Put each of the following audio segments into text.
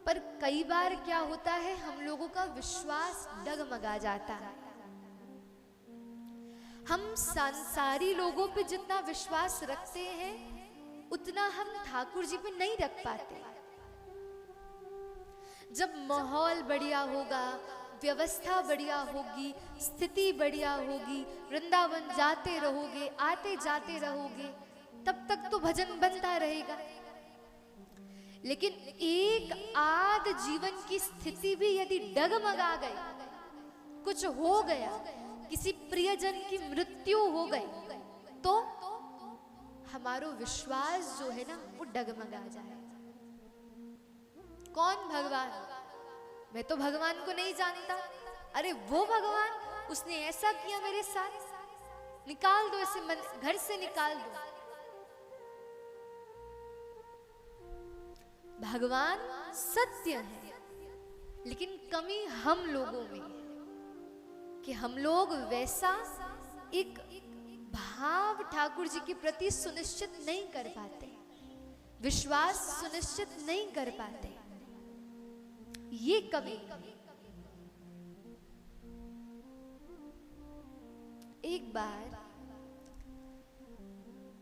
पर कई बार क्या होता है, हम लोगों का विश्वास डगमगा जाता है। हम सांसारी लोगों पे जितना विश्वास रखते हैं उतना हम ठाकुर जी पे नहीं रख पाते। जब माहौल बढ़िया होगा, व्यवस्था बढ़िया होगी, स्थिति बढ़िया होगी, वृंदावन जाते रहोगे, आते जाते रहोगे, तब तक तो भजन बनता रहेगा। लेकिन एक आध जीवन की स्थिति भी यदि डगमगा गई, कुछ हो गया, किसी प्रियजन की मृत्यु हो गई, तो हमारो विश्वास जो है ना वो डगमगा जाए। कौन? भगवान। मैं तो भगवान को नहीं जानता। अरे वो भगवान, उसने ऐसा किया मेरे साथ, निकाल दो इसे, घर से निकाल दो। भगवान सत्य है, लेकिन कमी हम लोगों में है कि हम लोग वैसा एक भाव ठाकुर जी के प्रति सुनिश्चित नहीं कर पाते, विश्वास सुनिश्चित नहीं कर पाते। ये कमी। एक बार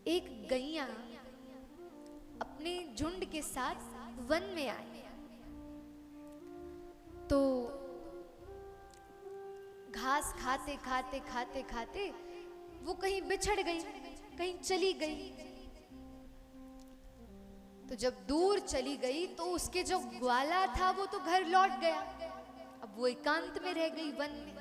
एक गैया अपने झुंड के साथ वन में आई, तो घास खाते खाते खाते खाते वो कहीं बिछड़ गई, कहीं चली गई। तो जब दूर चली गई तो उसके जो ग्वाला था वो तो घर लौट गया, अब वो एकांत में रह गई वन में।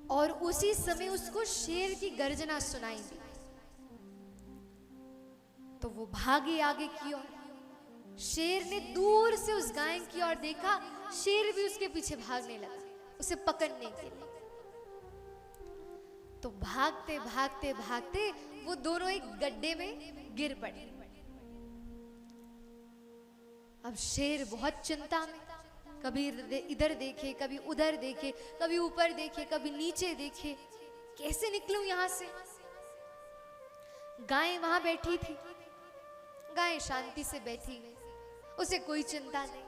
और उसी समय उसको शेर की गर्जना सुनाई दी, तो वो भागी आगे की ओर। शेर ने दूर से उस गाय की ओर देखा, शेर भी उसके पीछे भागने लगा उसे पकड़ने के लिए। तो भागते भागते भागते वो दोनों एक गड्ढे में गिर पड़े। अब शेर बहुत चिंता में, कभी इधर देखे, कभी उधर देखे, कभी ऊपर देखे, कभी नीचे देखे, कैसे निकलूं यहां से। गाय वहां बैठी थी, गाय शांति से बैठी गई, उसे कोई चिंता नहीं।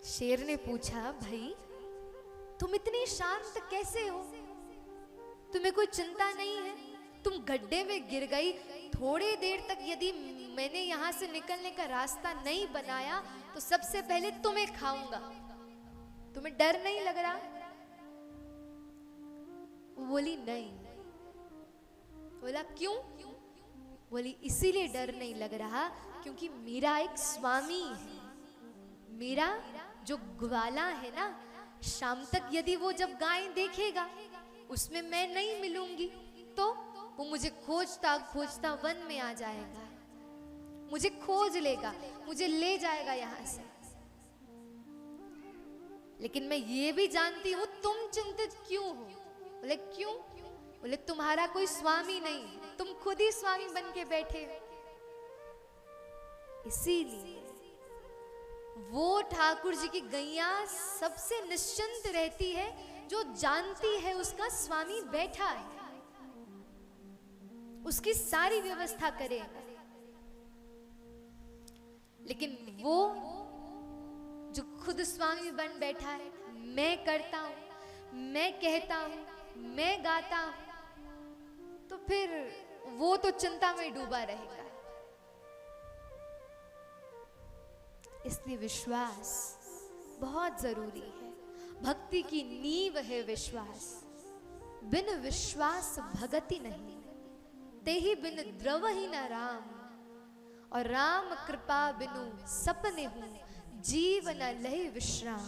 शेर ने पूछा, भाई तुम इतनी शांत कैसे हो, तुम्हें कोई चिंता नहीं है? तुम गड्ढे में गिर गई, थोड़ी देर तक यदि मैंने यहां से निकलने का रास्ता नहीं बनाया तो सबसे पहले तुम्हें खाऊंगा, तुम्हें डर नहीं लग रहा? वो बोली नहीं। बोला क्यों? बोली इसीलिए डर नहीं लग रहा क्योंकि मेरा एक स्वामी है, मेरा जो ग्वाला है ना, शाम तक यदि वो जब गाय देखेगा उसमें मैं नहीं मिलूंगी तो वो मुझे खोजता खोजता वन में आ जाएगा, मुझे खोज लेगा, मुझे ले जाएगा यहां से। लेकिन मैं ये भी जानती हूं तुम चिंतित क्यों हो। बोले क्यों? बोले तुम्हारा कोई स्वामी नहीं, तुम खुद ही स्वामी बन के बैठे हो। इसीलिए वो ठाकुर जी की गैया सबसे निश्चिंत रहती है जो जानती है उसका स्वामी बैठा है, उसकी सारी व्यवस्था करेगा। लेकिन वो जो खुद स्वामी बन बैठा है, मैं करता हूं, मैं कहता हूं, मैं गाता हूं, तो फिर वो तो चिंता में डूबा रहेगा। इसलिए विश्वास बहुत जरूरी है। भक्ति की नींव है विश्वास, बिन विश्वास भगति नहीं, तेहि बिन द्रव ही न राम, और राम कृपा बिनु सपने हूं, जीव न लहे विश्राम।